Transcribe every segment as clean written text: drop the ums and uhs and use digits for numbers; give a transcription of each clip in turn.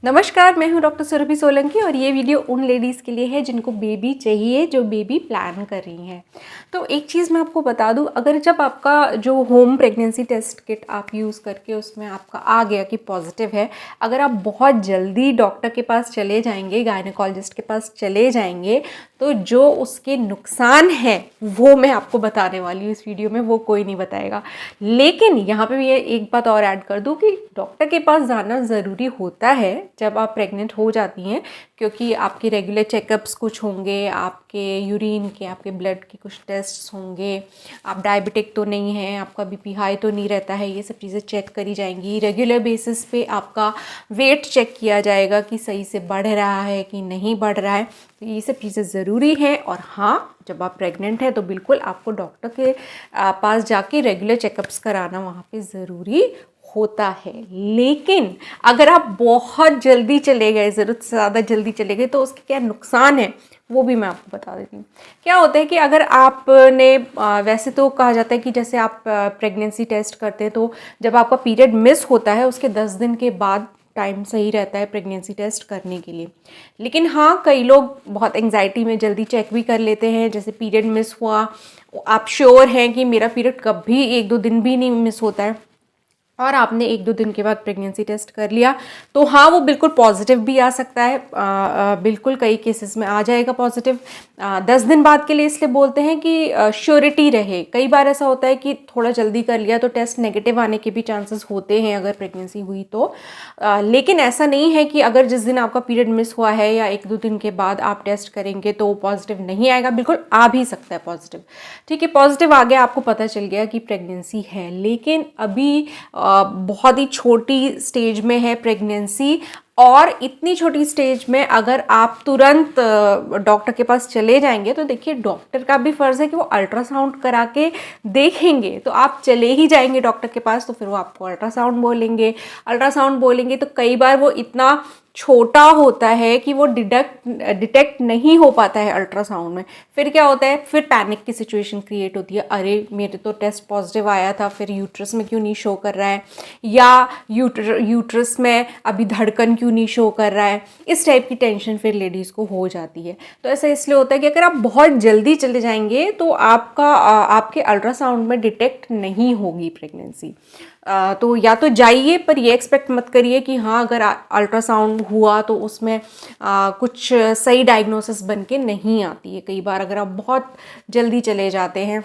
नमस्कार, मैं हूं डॉक्टर सुरभि सोलंकी और ये वीडियो उन लेडीज़ के लिए है जिनको बेबी चाहिए, जो बेबी प्लान कर रही हैं। तो एक चीज़ मैं आपको बता दूं, अगर जब आपका जो होम प्रेगनेंसी टेस्ट किट आप यूज़ करके उसमें आपका आ गया कि पॉजिटिव है, अगर आप बहुत जल्दी डॉक्टर के पास चले जाएंगे, गायनेकोलॉजिस्ट के पास चले जाएंगे, तो जो उसके नुकसान हैं वो मैं आपको बताने वाली हूँ इस वीडियो में, वो कोई नहीं बताएगा। लेकिन यहाँ पे भी एक बात और ऐड कर दूँ कि डॉक्टर के पास जाना ज़रूरी होता है जब आप प्रेग्नेंट हो जाती हैं, क्योंकि आपके रेगुलर चेकअप्स कुछ होंगे, आपके यूरिन के, आपके ब्लड के कुछ टेस्ट्स होंगे, आप डायबिटिक तो नहीं हैं, आपका बीपी हाई तो नहीं रहता है, ये सब चीज़ें चेक करी जाएंगी। रेगुलर बेसिस पे आपका वेट चेक किया जाएगा कि सही से बढ़ रहा है कि नहीं बढ़ रहा है। तो ये सब चीज़ें ज़रूरी हैं। और हाँ, जब आप प्रेग्नेंट हैं तो बिल्कुल आपको डॉक्टर के पास जाके रेगुलर चेकअप्स कराना वहाँ पे ज़रूरी होता है। लेकिन अगर आप बहुत जल्दी चले गए, ज़रूरत से ज़्यादा जल्दी चले गए, तो उसके क्या नुकसान है वो भी मैं आपको बता देती हूँ। क्या होता है कि अगर आपने वैसे तो कहा जाता है कि जैसे आप प्रेगनेंसी टेस्ट करते हैं तो जब आपका पीरियड मिस होता है उसके 10 दिन के बाद टाइम सही रहता है प्रेगनेंसी टेस्ट करने के लिए। लेकिन हाँ, कई लोग बहुत एंग्जाइटी में जल्दी चेक भी कर लेते हैं। जैसे पीरियड मिस हुआ, आप श्योर हैं कि मेरा पीरियड कभी 1-2 दिन भी नहीं मिस होता है, और आपने 1-2 दिन के बाद प्रेगनेंसी टेस्ट कर लिया, तो हाँ, वो बिल्कुल पॉजिटिव भी आ सकता है। बिल्कुल कई केसेस में आ जाएगा पॉजिटिव। 10 दिन बाद के लिए इसलिए बोलते हैं कि श्योरिटी रहे। कई बार ऐसा होता है कि थोड़ा जल्दी कर लिया तो टेस्ट नेगेटिव आने के भी चांसेस होते हैं अगर प्रेगनेंसी हुई तो। लेकिन ऐसा नहीं है कि अगर जिस दिन आपका पीरियड मिस हुआ है या 1-2 दिन के बाद आप टेस्ट करेंगे तो पॉजिटिव नहीं आएगा। बिल्कुल आ भी सकता है पॉजिटिव। ठीक है, पॉजिटिव आ गया, आपको पता चल गया कि प्रेगनेंसी है, लेकिन अभी बहुत ही छोटी स्टेज में है प्रेगनेंसी। और इतनी छोटी स्टेज में अगर आप तुरंत डॉक्टर के पास चले जाएंगे तो देखिए, डॉक्टर का भी फ़र्ज़ है कि वो अल्ट्रासाउंड करा के देखेंगे। तो आप चले ही जाएंगे डॉक्टर के पास तो फिर वो आपको अल्ट्रासाउंड बोलेंगे तो कई बार वो इतना छोटा होता है कि वो डिटेक्ट नहीं हो पाता है अल्ट्रासाउंड में। फिर क्या होता है, फिर पैनिक की सिचुएशन क्रिएट होती है। अरे, मेरे तो टेस्ट पॉजिटिव आया था, फिर यूट्रस में क्यों नहीं शो कर रहा है, या यूट्रस में अभी धड़कन क्यों नहीं शो कर रहा है। इस टाइप की टेंशन फिर लेडीज़ को हो जाती है। तो ऐसा इसलिए होता है कि अगर आप बहुत जल्दी चले जाएंगे तो आपके अल्ट्रासाउंड में डिटेक्ट नहीं होगी प्रेगनेंसी। तो या तो जाइए, पर ये एक्सपेक्ट मत करिए कि हाँ, अगर अल्ट्रासाउंड हुआ तो उसमें कुछ सही डायग्नोसिस बन के नहीं आती है। कई बार अगर आप बहुत जल्दी चले जाते हैं,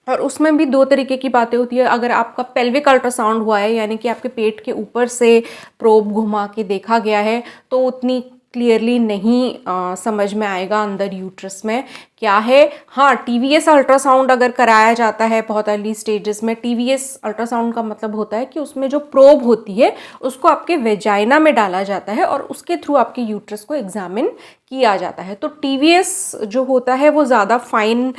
और उसमें भी 2 तरीके की बातें होती है। अगर आपका पेल्विक अल्ट्रासाउंड हुआ है, यानी कि आपके पेट के ऊपर से प्रोब घुमा के देखा गया है, तो उतनी क्लियरली नहीं समझ में आएगा अंदर यूट्रस में क्या है। हाँ, टीवीएस अल्ट्रासाउंड अगर कराया जाता है बहुत अर्ली स्टेजेस में, टीवीएस अल्ट्रासाउंड का मतलब होता है कि उसमें जो प्रोब होती है उसको आपके वेजाइना में डाला जाता है और उसके थ्रू आपके यूट्रस को एग्जामिन किया जाता है। तो टीवीएस जो होता है वो ज़्यादा फाइन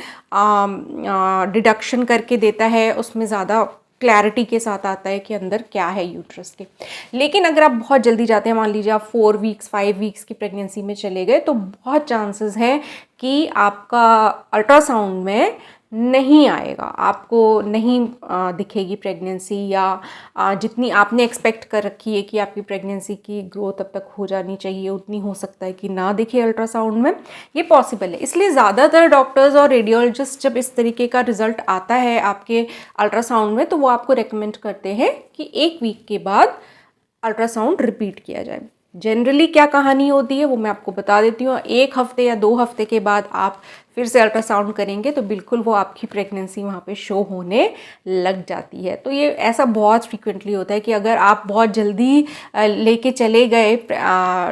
डिडक्शन करके देता है, उसमें ज़्यादा क्लैरिटी के साथ आता है कि अंदर क्या है यूट्रस के। लेकिन अगर आप बहुत जल्दी जाते हैं, मान लीजिए आप 4 वीक्स 5 वीक्स की प्रेगनेंसी में चले गए, तो बहुत चांसेस हैं कि आपका अल्ट्रासाउंड में नहीं आएगा, आपको नहीं दिखेगी प्रेगनेंसी, या जितनी आपने एक्सपेक्ट कर रखी है कि आपकी प्रेगनेंसी की ग्रोथ अब तक हो जानी चाहिए उतनी हो सकता है कि ना दिखे अल्ट्रासाउंड में। ये पॉसिबल है। इसलिए ज़्यादातर डॉक्टर्स और रेडियोलॉजिस्ट जब इस तरीके का रिजल्ट आता है आपके अल्ट्रासाउंड में, तो वो आपको रेकमेंड करते हैं कि 1 वीक के बाद अल्ट्रासाउंड रिपीट किया जाए। जनरली क्या कहानी होती है वो मैं आपको बता देती हूँ। 1 हफ्ते या 2 हफ्ते के बाद आप फिर से अल्ट्रासाउंड करेंगे तो बिल्कुल वो आपकी प्रेगनेंसी वहाँ पे शो होने लग जाती है। तो ये ऐसा बहुत फ्रीक्वेंटली होता है कि अगर आप बहुत जल्दी लेके चले गए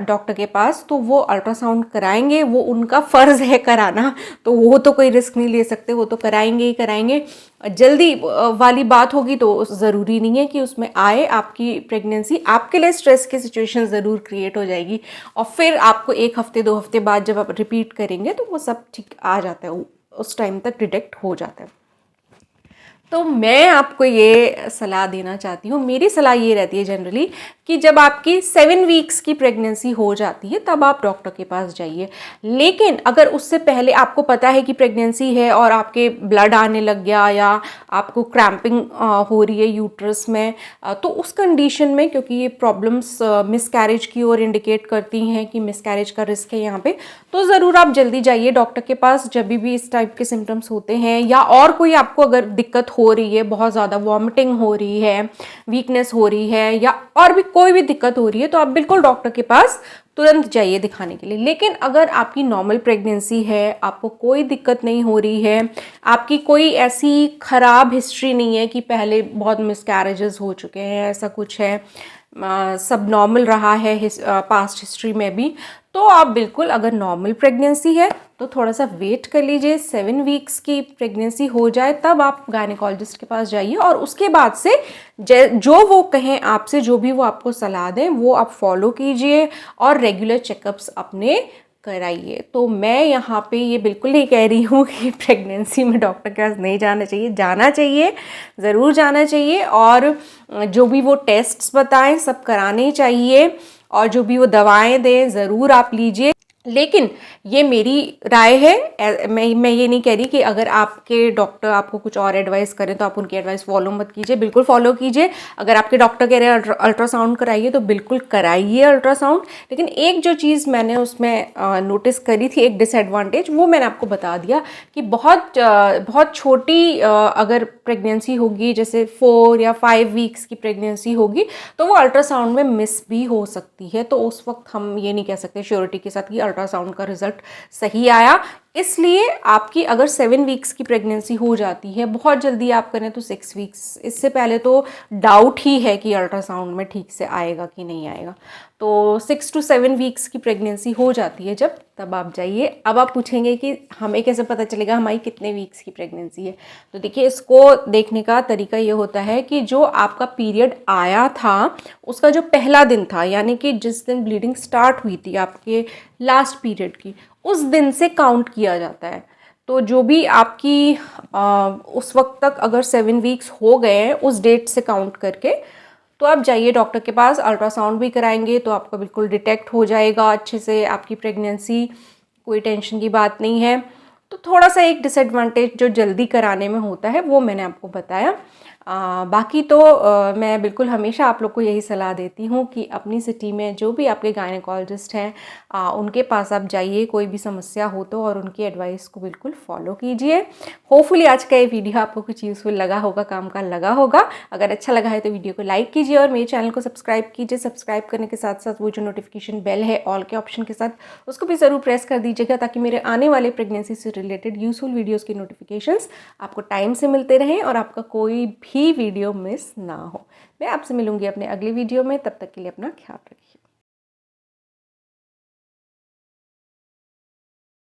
डॉक्टर के पास, तो वो अल्ट्रासाउंड कराएंगे, वो उनका फ़र्ज़ है कराना, तो वो तो कोई रिस्क नहीं ले सकते, वो तो कराएंगे ही कराएंगे। जल्दी वाली बात होगी तो ज़रूरी नहीं है कि उसमें आए, आपकी प्रेगनेंसी आपके लिए स्ट्रेस की सिचुएशन ज़रूर क्रिएट हो जाएगी, और फिर आपको 1 हफ्ते 2 हफ्ते बाद जब आप रिपीट करेंगे तो वो सब ठीक आ जाता है, उस टाइम तक डिटेक्ट हो जाता है। तो मैं आपको ये सलाह देना चाहती हूँ, मेरी सलाह ये रहती है जनरली कि जब आपकी 7 वीक्स की प्रेगनेंसी हो जाती है तब आप डॉक्टर के पास जाइए। लेकिन अगर उससे पहले आपको पता है कि प्रेगनेंसी है और आपके ब्लड आने लग गया या आपको क्रैम्पिंग हो रही है यूट्रस में, तो उस कंडीशन में, क्योंकि ये प्रॉब्लम्स मिसकैरेज की ओर इंडिकेट करती हैं कि मिसकैरेज का रिस्क है यहाँ पे, तो ज़रूर आप जल्दी जाइए डॉक्टर के पास जब भी इस टाइप के सिम्टम्स होते हैं। या और कोई आपको अगर दिक्कत हो रही है, बहुत ज़्यादा वॉमिटिंग हो रही है, वीकनेस हो रही है, या और भी कोई भी दिक्कत हो रही है, तो आप बिल्कुल डॉक्टर के पास तुरंत जाइए दिखाने के लिए। लेकिन अगर आपकी नॉर्मल प्रेगनेंसी है, आपको कोई दिक्कत नहीं हो रही है, आपकी कोई ऐसी ख़राब हिस्ट्री नहीं है कि पहले बहुत मिसकैरेजेस हो चुके हैं, ऐसा कुछ है, सब नॉर्मल रहा है पास्ट हिस्ट्री में भी, तो आप बिल्कुल, अगर नॉर्मल प्रेगनेंसी है तो थोड़ा सा वेट कर लीजिए, 7 वीक्स की प्रेगनेंसी हो जाए तब आप गायनेकोलॉजिस्ट के पास जाइए, और उसके बाद से जो वो कहें आपसे, जो भी वो आपको सलाह दें वो आप फॉलो कीजिए और रेगुलर चेकअप्स अपने कराइए। तो मैं यहाँ पे ये बिल्कुल नहीं कह रही हूँ कि प्रेगनेंसी में डॉक्टर के पास नहीं जाना चाहिए, जाना चाहिए, ज़रूर जाना चाहिए, और जो भी वो टेस्ट्स बताएं सब कराने चाहिए, और जो भी वो दवाएं दें ज़रूर आप लीजिए। लेकिन ये मेरी राय है, मैं ये नहीं कह रही कि अगर आपके डॉक्टर आपको कुछ और एडवाइस करें तो आप उनकी एडवाइस फॉलो मत कीजिए, बिल्कुल फॉलो कीजिए। अगर आपके डॉक्टर कह रहे हैं अल्ट्रासाउंड कराइए तो बिल्कुल कराइए अल्ट्रासाउंड। लेकिन एक जो चीज़ मैंने उसमें नोटिस करी थी, एक डिसएडवांटेज, वो मैंने आपको बता दिया कि बहुत छोटी अगर प्रेगनेंसी होगी, जैसे 4 या 5 वीक्स की प्रेगनेंसी होगी, तो वो अल्ट्रासाउंड में मिस भी हो सकती है। तो उस वक्त हम ये नहीं कह सकते श्योरिटी के साथ कि अल्ट्रासाउंड का रिजल्ट सही आया। इसलिए आपकी अगर 7 वीक्स की प्रेगनेंसी हो जाती है, बहुत जल्दी आप करें तो 6 वीक्स, इससे पहले तो डाउट ही है कि अल्ट्रासाउंड में ठीक से आएगा कि नहीं आएगा। तो 6 to 7 वीक्स की प्रेगनेंसी हो जाती है जब, तब आप जाइए। अब आप पूछेंगे कि हमें कैसे पता चलेगा हमारी कितने वीक्स की प्रेगनेंसी है? तो देखिए, इसको देखने का तरीका ये होता है कि जो आपका पीरियड आया था उसका जो पहला दिन था, यानी कि जिस दिन ब्लीडिंग स्टार्ट हुई थी आपके लास्ट पीरियड की, उस दिन से काउंट किया जाता है। तो जो भी आपकी उस वक्त तक अगर 7 वीक्स हो गए हैं उस डेट से काउंट करके, तो आप जाइए डॉक्टर के पास, अल्ट्रासाउंड भी कराएंगे तो आपका बिल्कुल डिटेक्ट हो जाएगा अच्छे से आपकी प्रेगनेंसी, कोई टेंशन की बात नहीं है। तो थोड़ा सा एक डिसएडवांटेज जो जल्दी कराने में होता है वो मैंने आपको बताया। बाकी तो मैं बिल्कुल हमेशा आप लोग को यही सलाह देती हूँ कि अपनी सिटी में जो भी आपके गायनेकोलॉजिस्ट हैं उनके पास आप जाइए, कोई भी समस्या हो तो, और उनकी एडवाइस को बिल्कुल फॉलो कीजिए। होपफुली आज का ये वीडियो आपको कुछ यूज़फुल लगा होगा, काम का लगा होगा। अगर अच्छा लगा है तो वीडियो को लाइक कीजिए और मेरे चैनल को सब्सक्राइब कीजिए। सब्सक्राइब करने के साथ साथ वो जो नोटिफिकेशन बेल है ऑल के ऑप्शन के साथ, उसको भी ज़रूर प्रेस कर दीजिएगा, ताकि मेरे आने वाले प्रेगनेंसी से रिलेटेड यूज़फुल वीडियोज़ की नोटिफिकेशंस आपको टाइम से मिलते रहें और आपका कोई भी वीडियो मिस ना हो। मैं आपसे मिलूंगी अपने अगले वीडियो में, तब तक के लिए अपना ख्याल रखिए।